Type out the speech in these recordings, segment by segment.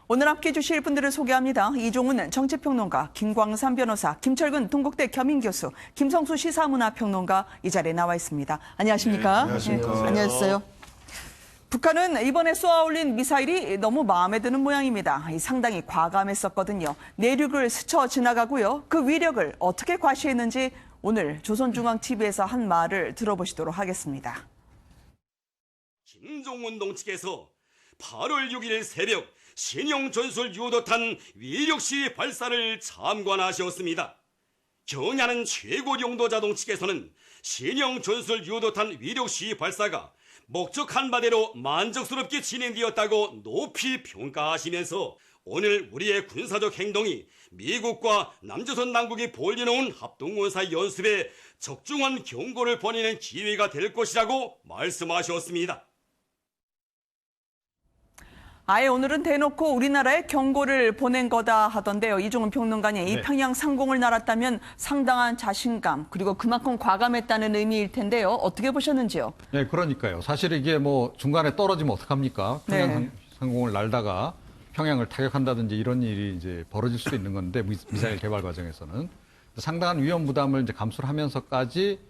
오늘 함께해 주실 분들을 소개합니다. 이종훈 정치평론가, 김광삼 변호사, 김철근 동국대 겸임교수, 김성수 시사문화평론가 이 자리에 나와 있습니다. 안녕하십니까? 네, 안녕하십니까? 네, 안녕하세요. 북한은 이번에 쏘아올린 미사일이 너무 마음에 드는 모양입니다. 상당히 과감했었거든요. 내륙을 스쳐 지나가고요. 그 위력을 어떻게 과시했는지 오늘 조선중앙TV에서 한 말을 들어보시도록 하겠습니다. 김정은 동측에서 8월 6일 새벽 신형 전술 유도탄 위력시 발사를 참관하셨습니다. 경야는 최고령도자 동측에서는 신형 전술 유도탄 위력시 발사가 목적한 바대로 만족스럽게 진행되었다고 높이 평가하시면서 오늘 우리의 군사적 행동이 미국과 남조선 당국이 벌여놓은 합동군사 연습에 적중한 경고를 보내는 기회가 될 것이라고 말씀하셨습니다. 아예 오늘은 대놓고 우리나라에 경고를 보낸 거다 하던데요. 이종훈 평론가님, 이 평양 상공을 날았다면 상당한 자신감, 그리고 그만큼 과감했다는 의미일 텐데요. 어떻게 보셨는지요? 네, 그러니까요. 사실 이게 뭐 중간에 떨어지면 어떡합니까? 평양 상공을 날다가 평양을 타격한다든지 이런 일이 이제 벌어질 수도 있는 건데, 미사일 개발 과정에서는 상당한 위험 부담을 이제 감수를 하면서까지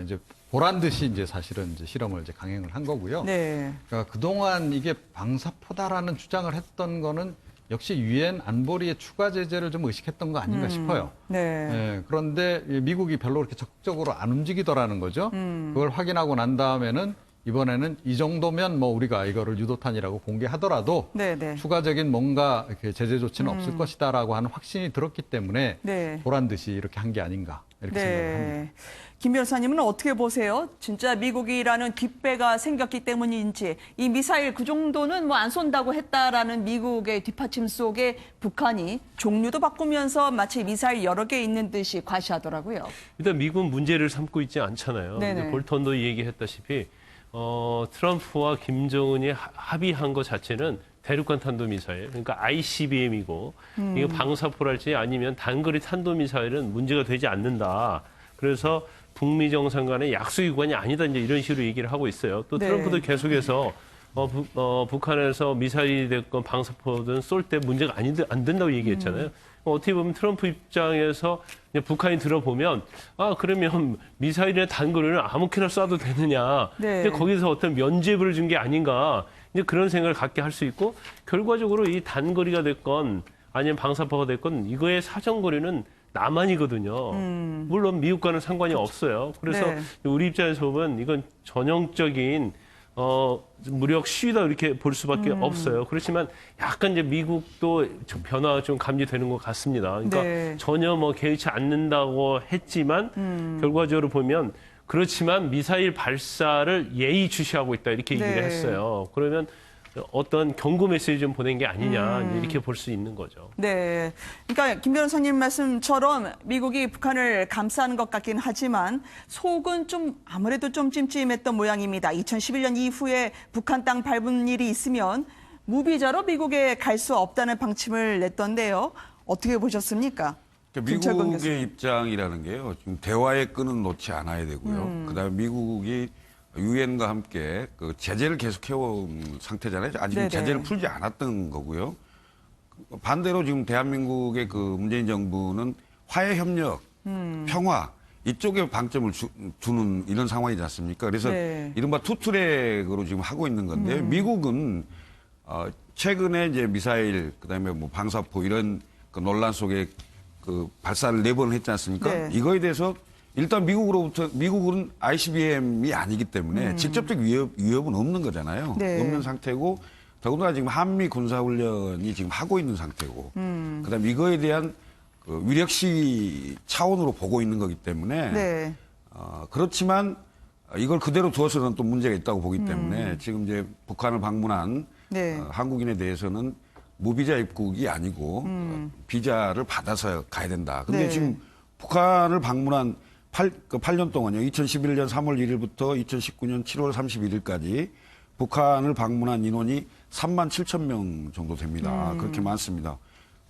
이제 보란 듯이 이제 사실은 이제 실험을 이제 강행을 한 거고요. 네. 그러니까 그동안 이게 방사포다라는 주장을 했던 거는 역시 유엔 안보리의 추가 제재를 좀 의식했던 거 아닌가 싶어요. 네. 그런데 미국이 별로 그렇게 적극적으로 안 움직이더라는 거죠. 그걸 확인하고 난 다음에는 이번에는 이 정도면 뭐 우리가 이거를 유도탄이라고 공개하더라도 추가적인 뭔가 이렇게 제재 조치는 없을 것이다라고 하는 확신이 들었기 때문에 보란 듯이 이렇게 한 게 아닌가 이렇게 생각을 합니다. 김 변호사님은 어떻게 보세요? 진짜 미국이라는 뒷배가 생겼기 때문인지 이 미사일 그 정도는 뭐 안 쏜다고 했다라는 미국의 뒷받침 속에 북한이 종류도 바꾸면서 마치 미사일 여러 개 있는 듯이 과시하더라고요. 일단 미국은 문제를 삼고 있지 않잖아요. 근데 볼턴도 얘기했다시피 트럼프와 김정은이 합의한 것 자체는 대륙간 탄도미사일, 그러니까 ICBM이고 이거 방사포랄지 아니면 단거리 탄도미사일은 문제가 되지 않는다. 그래서 북미 정상 간의 약속기관이 아니다, 이제 이런 식으로 얘기를 하고 있어요. 또 트럼프도 계속해서 북한에서 미사일이 됐건 방사포든 쏠 때 문제가 안 된다고 얘기했잖아요. 어떻게 보면 트럼프 입장에서 북한이 들어보면 그러면 미사일이나 단거리는 아무렇게나 쏴도 되느냐. 근데 거기서 어떤 면죄부를 준 게 아닌가. 이제 그런 생각을 갖게 할 수 있고 결과적으로 이 단거리가 됐건 아니면 방사포가 됐건 이거의 사정거리는 남한이거든요. 물론 미국과는 상관이 없어요. 그래서 우리 입장에서 보면 이건 전형적인 무력 시위다 이렇게 볼 수밖에 없어요. 그렇지만 약간 이제 미국도 변화가 좀 감지되는 것 같습니다. 그러니까 전혀 뭐 개의치 않는다고 했지만 결과적으로 보면 그렇지만 미사일 발사를 예의주시하고 있다 이렇게 얘기를 했어요. 그러면 어떤 경고 메시지 좀 보낸 게 아니냐 이렇게 볼 수 있는 거죠. 네, 그러니까 김 변호사님 말씀처럼 미국이 북한을 감싸는 것 같긴 하지만 속은 좀 아무래도 좀 찜찜했던 모양입니다. 2011년 이후에 북한 땅 밟은 일이 있으면 무비자로 미국에 갈 수 없다는 방침을 냈던데요. 어떻게 보셨습니까? 그러니까 미국의 입장이라는 게요. 지금 대화의 끈은 놓지 않아야 되고요. 그다음에 미국이 유엔과 함께 그 제재를 계속 해온 상태잖아요. 아직 제재를 풀지 않았던 거고요. 반대로 지금 대한민국의 그 문재인 정부는 화해 협력, 평화 이쪽에 방점을 두는 이런 상황이지 않습니까? 그래서 이른바 투트랙으로 지금 하고 있는 건데 미국은 최근에 이제 미사일 그다음에 뭐 방사포 이런 그 논란 속에 그 발사를 4번 했지 않습니까? 이거에 대해서 일단 미국은 ICBM이 아니기 때문에 직접적 위협은 없는 거잖아요. 없는 상태고 더군다나 지금 한미 군사훈련이 지금 하고 있는 상태고 그다음에 이거에 대한 그 위력시 차원으로 보고 있는 거기 때문에 그렇지만 이걸 그대로 두어서는 또 문제가 있다고 보기 때문에 지금 이제 북한을 방문한 한국인에 대해서는 무비자 입국이 아니고 비자를 받아서 가야 된다. 근데 지금 북한을 방문한 8년 동안요. 2011년 3월 1일부터 2019년 7월 31일까지 북한을 방문한 인원이 3만 7천 명 정도 됩니다. 그렇게 많습니다.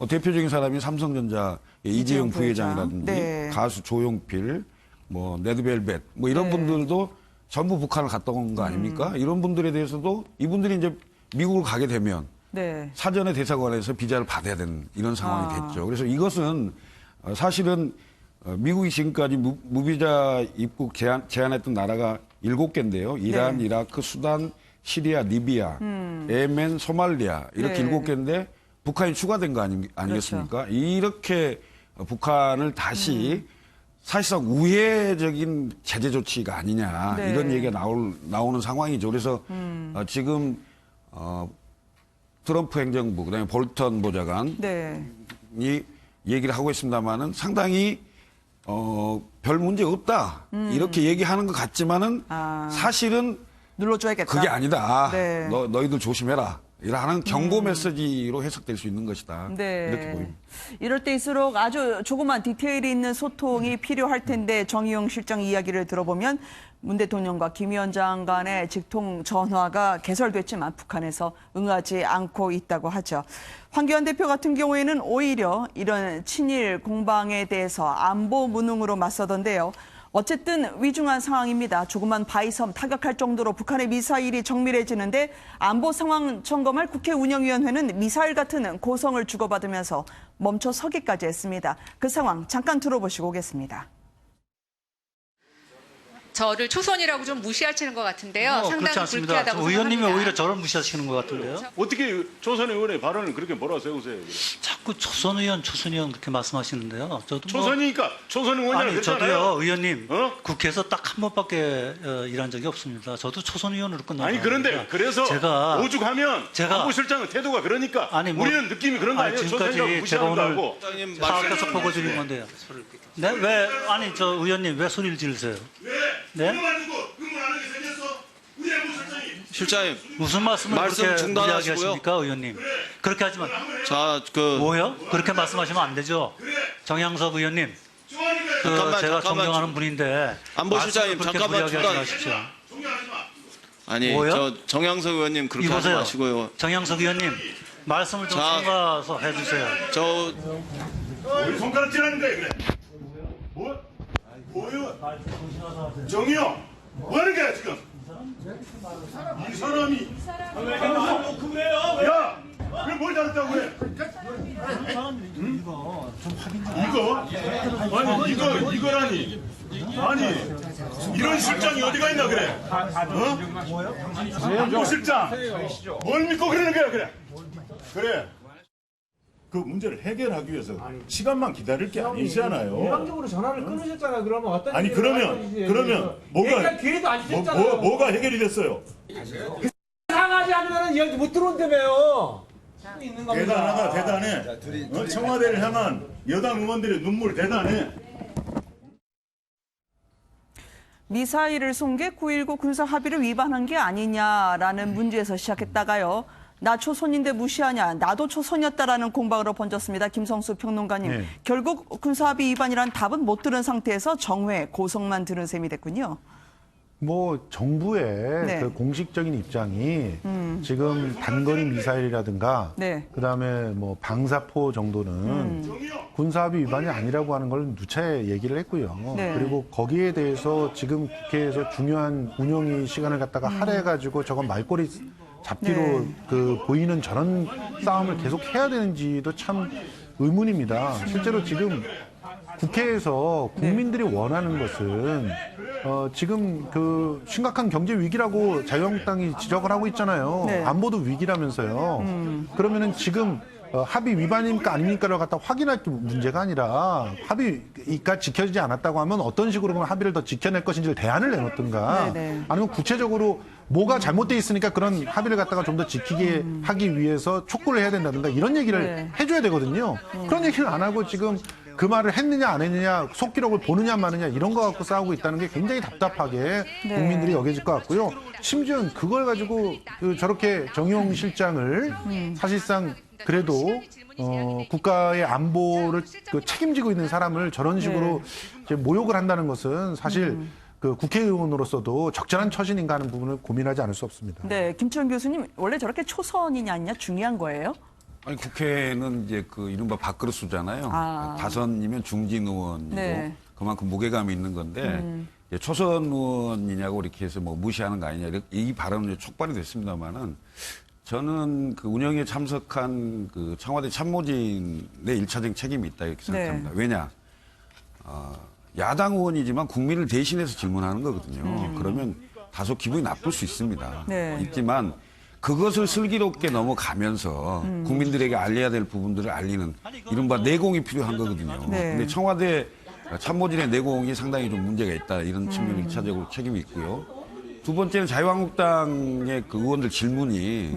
대표적인 사람이 삼성전자 이재용 부회장이라든지 가수 조용필, 뭐 레드벨벳 뭐 이런 분들도 전부 북한을 갔다 온 거 아닙니까? 이런 분들에 대해서도 이분들이 이제 미국을 가게 되면 네. 사전에 대사관에서 비자를 받아야 되는 이런 상황이 됐죠. 그래서 이것은 사실은 미국이 지금까지 무비자 입국 제한했던 나라가 7개인데요. 이란, 네. 이라크, 수단, 시리아, 리비아, 예멘, 소말리아 이렇게 네. 7개인데 북한이 추가된 거 아니겠습니까? 그렇죠. 이렇게 북한을 다시 사실상 우회적인 제재 조치가 아니냐 네. 이런 얘기가 나오는 상황이죠. 그래서 지금 트럼프 행정부 그다음에 볼턴 보좌관이 네. 얘기를 하고 있습니다만은 상당히 별 문제 없다 이렇게 얘기하는 것 같지만은 사실은 눌러줘야겠다. 그게 아니다. 네. 너희들 조심해라. 이러한 경고 메시지로 해석될 수 있는 것이다. 네. 이렇게 보입니다. 이럴 때일수록 아주 조그만 디테일이 있는 소통이 필요할 텐데 정의용 실장 이야기를 들어보면 문 대통령과 김 위원장 간의 직통 전화가 개설됐지만 북한에서 응하지 않고 있다고 하죠. 황교안 대표 같은 경우에는 오히려 이런 친일 공방에 대해서 안보 무능으로 맞서던데요. 어쨌든 위중한 상황입니다. 조그만 바위섬 타격할 정도로 북한의 미사일이 정밀해지는데 안보 상황 점검할 국회 운영위원회는 미사일 같은 고성을 주고받으면서 멈춰 서기까지 했습니다. 그 상황 잠깐 들어보시고 오겠습니다. 저를 초선이라고 좀 무시하시는 것 같은데요. 그렇지 상당히 않습니다. 불쾌하다고 의원님이 생각합니다. 오히려 저를 무시하시는 것 같은데요. 어떻게 조선 의원의 발언을 그렇게 몰아세우세요? 자꾸 초선 의원 그렇게 말씀하시는데요. 저도 초선이니까 초선 의원이라고 아니 그랬잖아요. 저도요 의원님 어? 국회에서 딱 한 번밖에 일한 적이 없습니다. 저도 초선 의원으로 끝난 아니 그런데 사람입니다. 그래서 제가 오죽하면 안보실장의 태도가 그러니까 아니, 뭐, 우리는 느낌이 그런 거 아니에요? 초선이라고 지금까지 제가 무시하는 거 오늘 하고. 파악해서 보고 드린 건데요. 네? 왜 아니 저 의원님 왜 소리를 지르세요? 네? 실장님, 무슨 말씀을 말씀 그렇게 중단하시고요. 무리하십니까 의원님? 그렇게 하지만 자, 뭐요? 그렇게 말씀하시면 안 되죠. 정양석 의원님. 제가 존경하는 분인데 안보실장님, 말씀을 그렇게 잠깐만 무리하게 중단. 하지 마십시오. 아니, 뭐요? 저 정양석 의원님 그렇게 하지 이보세요. 마시고요. 정양석 의원님 말씀을 좀 자, 삼가서 해주세요. 저 우리 손가락 찌라는데 그래. 뭐요? 정이요. 뭐 하는 거야 지금? 이 사람이 야, 왜 뭘 잘했다고 그래? 이거? 이거라니. 아니 이런 실장이 어디가 있나 그래? 안보 실장 뭘 믿고 그러는 거야 그래. 그 문제를 해결하기 위해서 시간만 기다릴 게 아니잖아요. 일방적으로 전화를 끊으셨잖아요. 그러면 어떤 아니 그러면 뭐가 해결이 됐어요? 상하지 않으면 여기 못 들어온다며요. 대단해. 청와대를 향한 여당 의원들의 눈물 대단해. 미사일을 쏜 게 9.19 군사 합의를 위반한 게 아니냐라는 문제에서 시작했다가요. 나 초선인데 무시하냐, 나도 초선이었다라는 공방으로 번졌습니다. 김성수 평론가님. 네. 결국 군사합의 위반이란 답은 못 들은 상태에서 정회, 고성만 들은 셈이 됐군요. 뭐 정부의 네. 그 공식적인 입장이 지금 단거리 미사일이라든가 네. 그다음에 뭐 방사포 정도는 군사합의 위반이 아니라고 하는 걸 누차 얘기를 했고요. 네. 그리고 거기에 대해서 지금 국회에서 중요한 운영위 시간을 갖다가 할애해가지고 저건 말꼬리 잡기로 네. 그 보이는 저런 싸움을 계속 해야 되는지도 참 의문입니다. 실제로 지금 국회에서 국민들이 원하는 것은 지금 그 심각한 경제 위기라고 자유한국당이 지적을 하고 있잖아요. 네. 안보도 위기라면서요. 그러면은 지금 합의 위반입니까 아닙니까를 갖다 확인할 게 문제가 아니라 합의가 지켜지지 않았다고 하면 어떤 식으로 그럼 합의를 더 지켜낼 것인지를 대안을 내놓든가 네네. 아니면 구체적으로 뭐가 잘못돼 있으니까 그런 합의를 갖다가 좀 더 지키게 하기 위해서 촉구를 해야 된다든가 이런 얘기를 네. 해줘야 되거든요. 그런 얘기를 안 하고 지금 그 말을 했느냐 안 했느냐 속기록을 보느냐 마느냐 이런 거 갖고 싸우고 있다는 게 굉장히 답답하게 네. 국민들이 여겨질 것 같고요. 심지어 그걸 가지고 저렇게 정용 실장을 사실상 그래도 국가의 안보를 책임지고 있는 사람을 저런 식으로 이제 모욕을 한다는 것은 사실 그 국회의원으로서도 적절한 처신인가 하는 부분을 고민하지 않을 수 없습니다. 네, 김철 교수님 원래 저렇게 초선이냐 아니냐 중요한 거예요? 아니 국회는 이제 그 이른바 밥그릇수잖아요. 다선이면 중진 의원이고 네. 그만큼 무게감이 있는 건데 이제 초선 의원이냐고 이렇게 해서 뭐 무시하는 거 아니냐 이 발언은 촉발이 됐습니다만은 저는 그 운영에 참석한 그 청와대 참모진의 일차적 책임이 있다 이렇게 생각합니다. 왜냐? 야당 의원이지만 국민을 대신해서 질문하는 거거든요. 그러면 다소 기분이 나쁠 수 있습니다. 있지만 그것을 슬기롭게 넘어가면서 국민들에게 알려야 될 부분들을 알리는 이른바 내공이 필요한 거거든요. 근데 청와대 참모진의 내공이 상당히 좀 문제가 있다 이런 측면이 1차적으로 책임이 있고요. 두 번째는 자유한국당의 그 의원들 질문이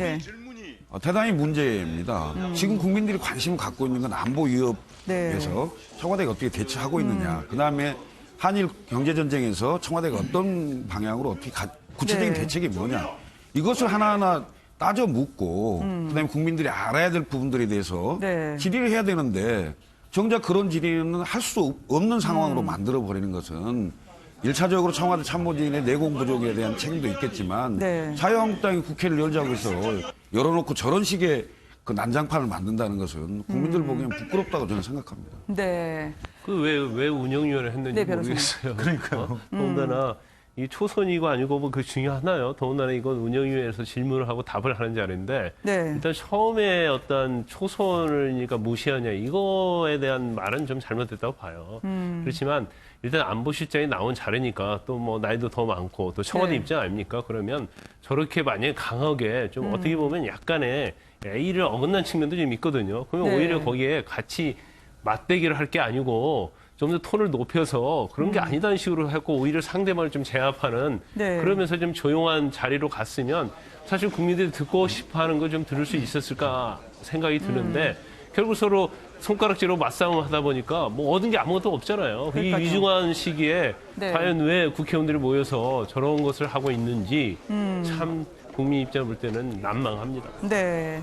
대단히 문제입니다. 지금 국민들이 관심을 갖고 있는 건 안보 위협에서 청와대가 어떻게 대처하고 있느냐. 그다음에 한일 경제전쟁에서 청와대가 어떤 방향으로 어떻게 구체적인 대책이 뭐냐. 이것을 하나하나 따져 묻고 그다음에 국민들이 알아야 될 부분들에 대해서 질의를 해야 되는데 정작 그런 질의는 할 수 없는 상황으로 만들어버리는 것은 1차적으로 청와대 참모진의 내공 부족에 대한 책임도 있겠지만 자유한국당이 국회를 열자고 해서 열어놓고 저런 식의 그 난장판을 만든다는 것은 국민들 보기엔 부끄럽다고 저는 생각합니다. 네. 그 왜 운영위원회를 했는지 모르겠어요. 그러니까요. 더군다나 이 초선이고 아니고 뭐 그 중요하나요? 더군다나 이건 운영위원회에서 질문을 하고 답을 하는 자리인데 일단 처음에 어떤 초선이니까 무시하냐 이거에 대한 말은 좀 잘못됐다고 봐요. 그렇지만 일단 안보실장이 나온 자리니까 또 뭐 나이도 더 많고 또 청와대 입장 아닙니까? 그러면 저렇게 만약에 강하게 좀 어떻게 보면 약간의 예의를 어긋난 측면도 좀 있거든요. 그러면 오히려 거기에 같이 맞대기를 할 게 아니고 좀 더 톤을 높여서 그런 게 아니다는 식으로 했고 오히려 상대방을 좀 제압하는 그러면서 좀 조용한 자리로 갔으면 사실 국민들이 듣고 싶어하는 걸 좀 들을 수 있었을까 생각이 드는데 결국 서로 손가락질로 맞싸움을 하다 보니까 뭐 얻은 게 아무것도 없잖아요. 이 위중한 시기에 과연 왜 국회의원들이 모여서 저런 것을 하고 있는지 참 국민 입장을 볼 때는 난망합니다. 네.